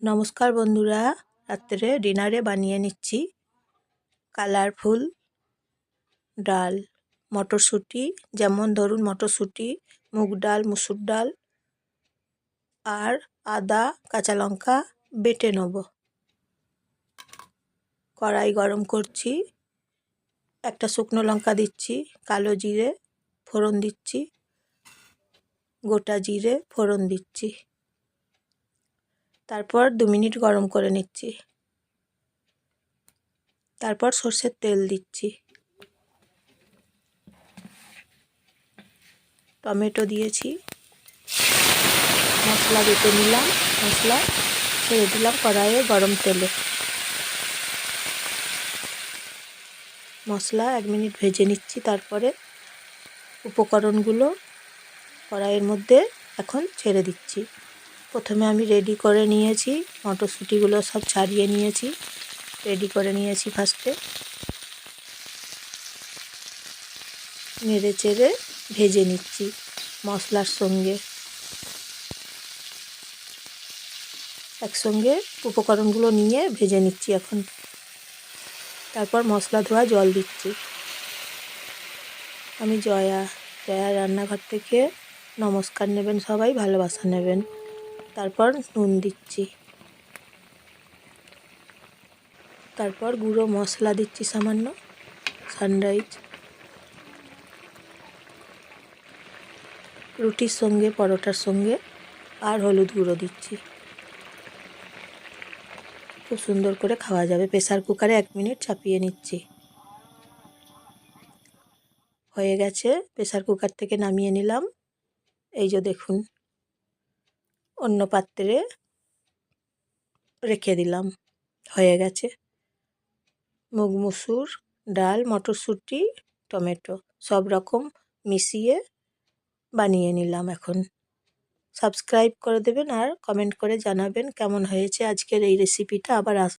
নমস্কার বন্ধুরা, রাত্রে ডিনারে বানিয়ে নিচ্ছি কালারফুল ডাল, মটরশুঁটি, যেমন ধরুন মটরশুঁটি, মুগ ডাল, মুসুর ডাল আর আদা কাঁচা লঙ্কা বেটে নেব। কড়াই গরম করছি, একটা শুকনো লঙ্কা দিচ্ছি, কালো জিরে ফোড়ন দিচ্ছি, গোটা জিরে ফোড়ন দিচ্ছি, তারপর 2 মিনিট গরম করে নিচ্ছি। তারপর সর্ষের তেল দিচ্ছি, টমেটো দিয়েছি, মশলা বেটে নিলাম, মশলা ছেড়ে দিলাম কড়াইয়ে গরম তেলে। মশলা 1 মিনিট ভেজে নিচ্ছি, তারপরে উপকরণগুলো কড়াইয়ের মধ্যে এখন ছেড়ে দিচ্ছি। প্রথমে আমি রেডি করে নিয়েছি, মটরশুঁটিগুলো সব ছাড়িয়ে নিয়েছি, রেডি করে নিয়েছি। ফার্স্টে নেড়ে চেড়ে ভেজে নিচ্ছি মশলার সঙ্গে, একসঙ্গে উপকরণগুলো নিয়ে ভেজে নিচ্ছি এখন। তারপর মশলা ধোয়া জল দিচ্ছি। আমি জয়া রান্নাঘর থেকে নমস্কার নেবেন, সবাই ভালোবাসা নেবেন। তারপর নুন দিচ্ছি, তারপর গুঁড়ো মশলা দিচ্ছি সামান্য, সানরাইজ। রুটির সঙ্গে, পরোটার সঙ্গে, আর হলুদ গুঁড়ো দিচ্ছি। খুব সুন্দর করে খাওয়া যাবে। প্রেসার কুকারে 1 মিনিট চাপিয়ে নিচ্ছি। হয়ে গেছে, প্রেসার কুকার থেকে নামিয়ে নিলাম। এই যে দেখুন, অন্য পাত্রে রেখে দিলাম। হয়ে গেছে মুগ মুসুর ডাল, মটরশুঁটি, টমেটো সব রকম মিশিয়ে বানিয়ে নিলাম। এখন সাবস্ক্রাইব করে দেবেন আর কমেন্ট করে জানাবেন কেমন হয়েছে আজকের এই রেসিপিটা। আবার